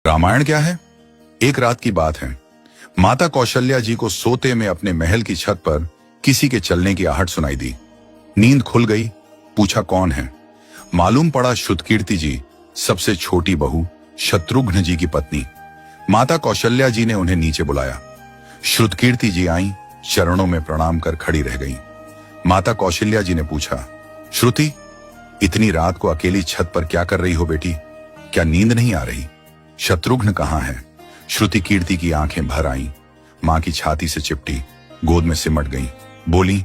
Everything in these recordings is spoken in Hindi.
रामायण क्या है? एक रात की बात है। माता कौशल्या जी को सोते में अपने महल की छत पर किसी के चलने की आहट सुनाई दी। नींद खुल गई। पूछा कौन है? मालूम पड़ा श्रुतकीर्ति जी, सबसे छोटी बहू शत्रुघ्न जी की पत्नी। माता कौशल्या जी ने उन्हें नीचे बुलाया। श्रुतकीर्ति जी आई, चरणों में प्रणाम कर खड़ी रह गई। माता कौशल्या जी ने पूछा, श्रुति, इतनी रात को अकेली छत पर क्या कर रही हो बेटी? क्या नींद नहीं आ रही? शत्रुघ्न कहाँ है? श्रुति कीर्ति की आंखें भर आईं, मां की छाती से चिपटी, गोद में सिमट गईं। बोली,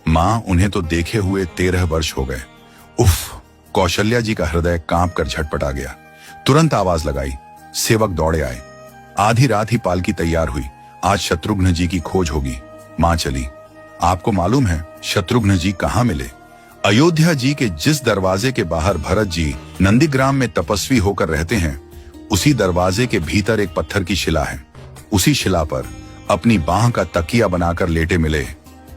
मां, उन्हें तो देखे हुए 13 वर्ष हो गए। उफ! कौशल्या जी का हृदय कांप कर झटपटा गया। तुरंत आवाज लगाई। सेवक दौड़े आए। आधी रात ही पालकी तैयार हुई। आज शत्रुघ्न जी की खोज होगी। मां चली। आपको मालूम है शत्रुघ्न जी कहाँ मिले? अयोध्या जी के जिस दरवाजे के बाहर भरत जी नंदीग्राम में तपस्वी होकर रहते हैं, उसी दरवाजे के भीतर एक पत्थर की शिला है। उसी शिला पर अपनी बाह का तकिया बनाकर लेटे मिले।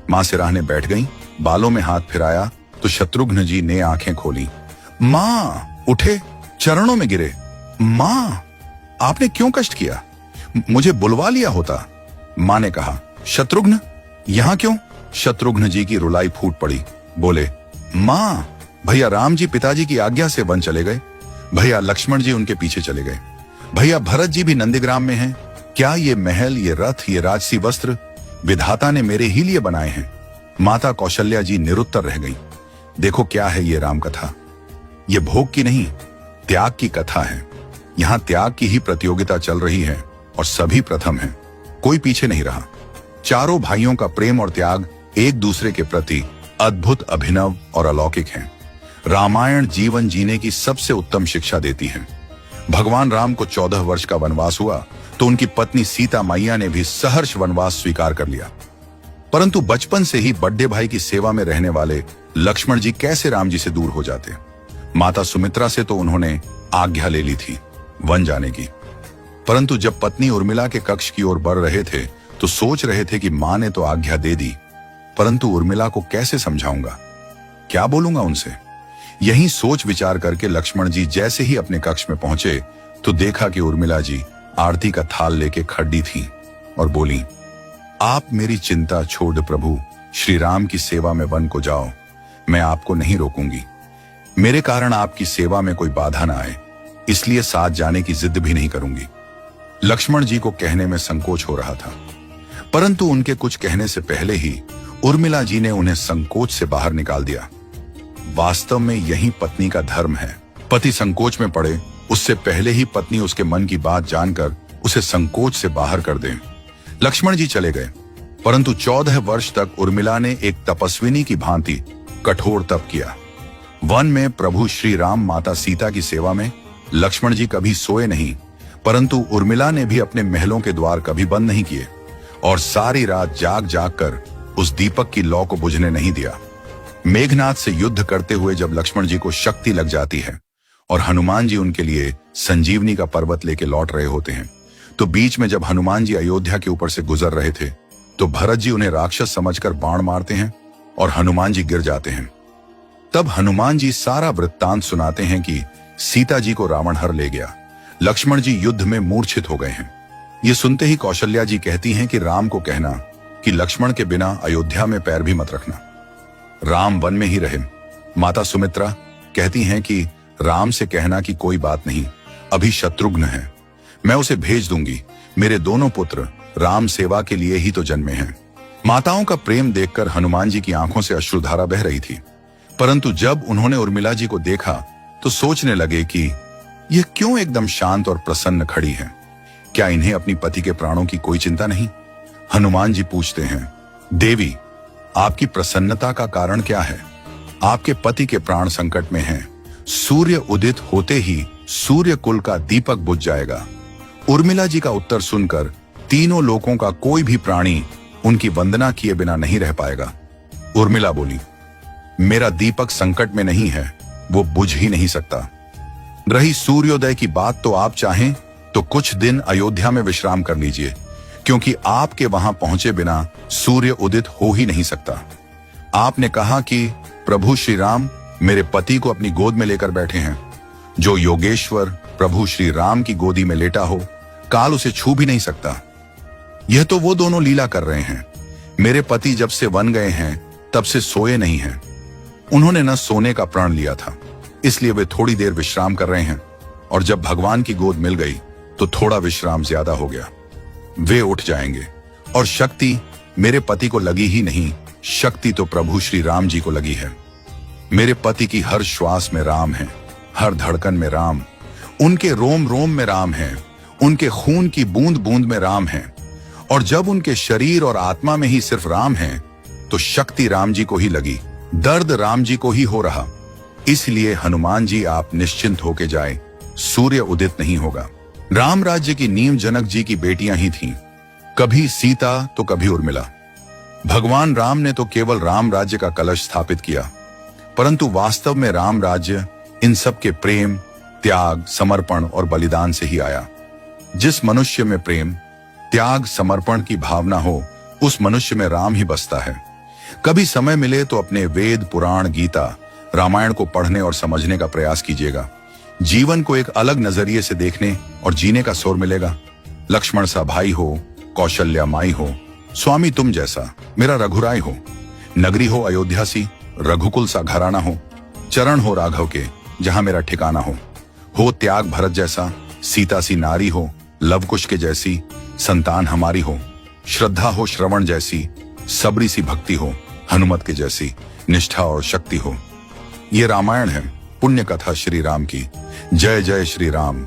मां सिराहने बैठ गईं, बालों में हाथ फिराया तो शत्रुघ्न जी ने आंखें खोली। मां! उठे, चरणों में गिरे। मां, आपने क्यों कष्ट किया? मुझे बुलवा लिया होता। मां ने कहा, शत्रुघ्न यहां क्यों? शत्रुघ्न जी की रुलाई फूट पड़ी। बोले, मां, भैया राम जी पिताजी की आज्ञा से वन चले गए। भैया लक्ष्मण जी उनके पीछे चले गए। भैया भरत जी भी नंदीग्राम में हैं। क्या ये महल, ये रथ, ये राजसी वस्त्र विधाता ने मेरे ही लिए बनाए हैं? माता कौशल्या जी निरुत्तर रह गई। देखो क्या है ये राम कथा। ये भोग की नहीं, त्याग की कथा है। यहाँ त्याग की ही प्रतियोगिता चल रही है और सभी प्रथम हैं। कोई पीछे नहीं रहा। चारों भाइयों का प्रेम और त्याग एक दूसरे के प्रति अद्भुत, अभिनव और अलौकिक है। रामायण जीवन जीने की सबसे उत्तम शिक्षा देती है। भगवान राम को 14 वर्ष का वनवास हुआ तो उनकी पत्नी सीता मैया ने भी सहर्ष वनवास स्वीकार कर लिया। परंतु बचपन से ही बड़े भाई की सेवा में रहने वाले लक्ष्मण जी कैसे राम जी से दूर हो जाते? माता सुमित्रा से तो उन्होंने आज्ञा ले ली थी वन जाने की। परंतु जब पत्नी उर्मिला के कक्ष की ओर बढ़ रहे थे तो सोच रहे थे कि मां ने तो आज्ञा दे दी, परंतु उर्मिला को कैसे समझाऊंगा, क्या बोलूंगा उनसे? यही सोच विचार करके लक्ष्मण जी जैसे ही अपने कक्ष में पहुंचे तो देखा कि उर्मिला जी आरती का थाल लेके खड़ी थी और बोली, आप मेरी चिंता छोड़ प्रभु श्री राम की सेवा में वन को जाओ। मैं आपको नहीं रोकूंगी। मेरे कारण आपकी सेवा में कोई बाधा ना आए, इसलिए साथ जाने की जिद भी नहीं करूंगी। लक्ष्मण जी को कहने में संकोच हो रहा था, परंतु उनके कुछ कहने से पहले ही उर्मिला जी ने उन्हें संकोच से बाहर निकाल दिया। वास्तव में यही पत्नी का धर्म है। पति संकोच में पड़े उससे पहले ही पत्नी उसके मन की बात जानकर उसे संकोच से बाहर कर दे। लक्ष्मण जी चले गए, परंतु 14 वर्ष तक उर्मिला ने एक तपस्विनी की भांति कठोर तप किया। वन में प्रभु श्री राम माता सीता की सेवा में लक्ष्मण जी कभी सोए नहीं, परंतु उर्मिला ने भी अपने महलों के द्वार कभी बंद नहीं किए और सारी रात जाग जाग कर उस दीपक की लौ को बुझने नहीं दिया। मेघनाथ से युद्ध करते हुए जब लक्ष्मण जी को शक्ति लग जाती है और हनुमान जी उनके लिए संजीवनी का पर्वत लेके लौट रहे होते हैं, तो बीच में जब हनुमान जी अयोध्या के ऊपर से गुजर रहे थे तो भरत जी उन्हें राक्षस समझकर बाण मारते हैं और हनुमान जी गिर जाते हैं। तब हनुमान जी सारा वृत्तांत सुनाते हैं कि सीता जी को रावण हर ले गया, लक्ष्मण जी युद्ध में मूर्छित हो गए हैं। ये सुनते ही कौशल्या जी कहती हैं कि राम को कहना कि लक्ष्मण के बिना अयोध्या में पैर भी मत रखना, राम वन में ही रहे। माता सुमित्रा कहती हैं कि राम से कहना कि कोई बात नहीं, अभी शत्रुघ्न है, मैं उसे भेज दूंगी। मेरे दोनों पुत्र राम सेवा के लिए ही तो जन्मे हैं। माताओं का प्रेम देखकर हनुमान जी की आंखों से अश्रुधारा बह रही थी, परंतु जब उन्होंने उर्मिला जी को देखा तो सोचने लगे कि यह क्यों एकदम शांत और प्रसन्न खड़ी है। क्या इन्हें अपनी पति के प्राणों की कोई चिंता नहीं? हनुमान जी पूछते हैं, देवी, आपकी प्रसन्नता का कारण क्या है? आपके पति के प्राण संकट में हैं। सूर्य उदित होते ही सूर्य कुल का दीपक बुझ जाएगा। उर्मिला जी का उत्तर सुनकर तीनों लोकों का कोई भी प्राणी उनकी वंदना किए बिना नहीं रह पाएगा। उर्मिला बोली, मेरा दीपक संकट में नहीं है, वो बुझ ही नहीं सकता। रही सूर्योदय की बात, तो आप चाहें तो कुछ दिन अयोध्या में विश्राम कर लीजिए, क्योंकि आपके वहां पहुंचे बिना सूर्य उदित हो ही नहीं सकता। आपने कहा कि प्रभु श्री राम मेरे पति को अपनी गोद में लेकर बैठे हैं। जो योगेश्वर प्रभु श्री राम की गोदी में लेटा हो, काल उसे छू भी नहीं सकता। यह तो वो दोनों लीला कर रहे हैं। मेरे पति जब से वन गए हैं तब से सोए नहीं हैं। उन्होंने न सोने का प्रण लिया था, इसलिए वे थोड़ी देर विश्राम कर रहे हैं, और जब भगवान की गोद मिल गई तो थोड़ा विश्राम ज्यादा हो गया। वे उठ जाएंगे। और शक्ति मेरे पति को लगी ही नहीं, शक्ति तो प्रभु श्री राम जी को लगी है। मेरे पति की हर श्वास में राम है, हर धड़कन में राम, उनके रोम रोम में राम है, उनके खून की बूंद बूंद में राम है। और जब उनके शरीर और आत्मा में ही सिर्फ राम है तो शक्ति राम जी को ही लगी, दर्द राम जी को ही हो रहा। इसलिए हनुमान जी आप निश्चिंत होके जाए, सूर्य उदित नहीं होगा। राम राज्य की नींव जनक जी की बेटियां ही थीं, कभी सीता तो कभी उर्मिला। भगवान राम ने तो केवल राम राज्य का कलश स्थापित किया, परंतु वास्तव में राम राज्य इन सब के प्रेम, त्याग, समर्पण और बलिदान से ही आया। जिस मनुष्य में प्रेम, त्याग, समर्पण की भावना हो, उस मनुष्य में राम ही बसता है। कभी समय मिले तो अपने वेद, पुराण, गीता, रामायण को पढ़ने और समझने का प्रयास कीजिएगा। जीवन को एक अलग नजरिए से देखने और जीने का सुर मिलेगा। लक्ष्मण सा भाई हो, कौशल्या माई हो, स्वामी तुम जैसा मेरा रघुराय हो, नगरी हो अयोध्या सी, रघुकुल सा घराना हो, चरण हो राघव के जहां मेरा ठिकाना हो त्याग भरत जैसा, सीता सी नारी हो, लवकुश के जैसी संतान हमारी हो, श्रद्धा हो श्रवण जैसी, सबरी सी भक्ति हो, हनुमत के जैसी निष्ठा और शक्ति हो। ये रामायण है, पुण्य कथा श्री राम की। जय जय श्री राम।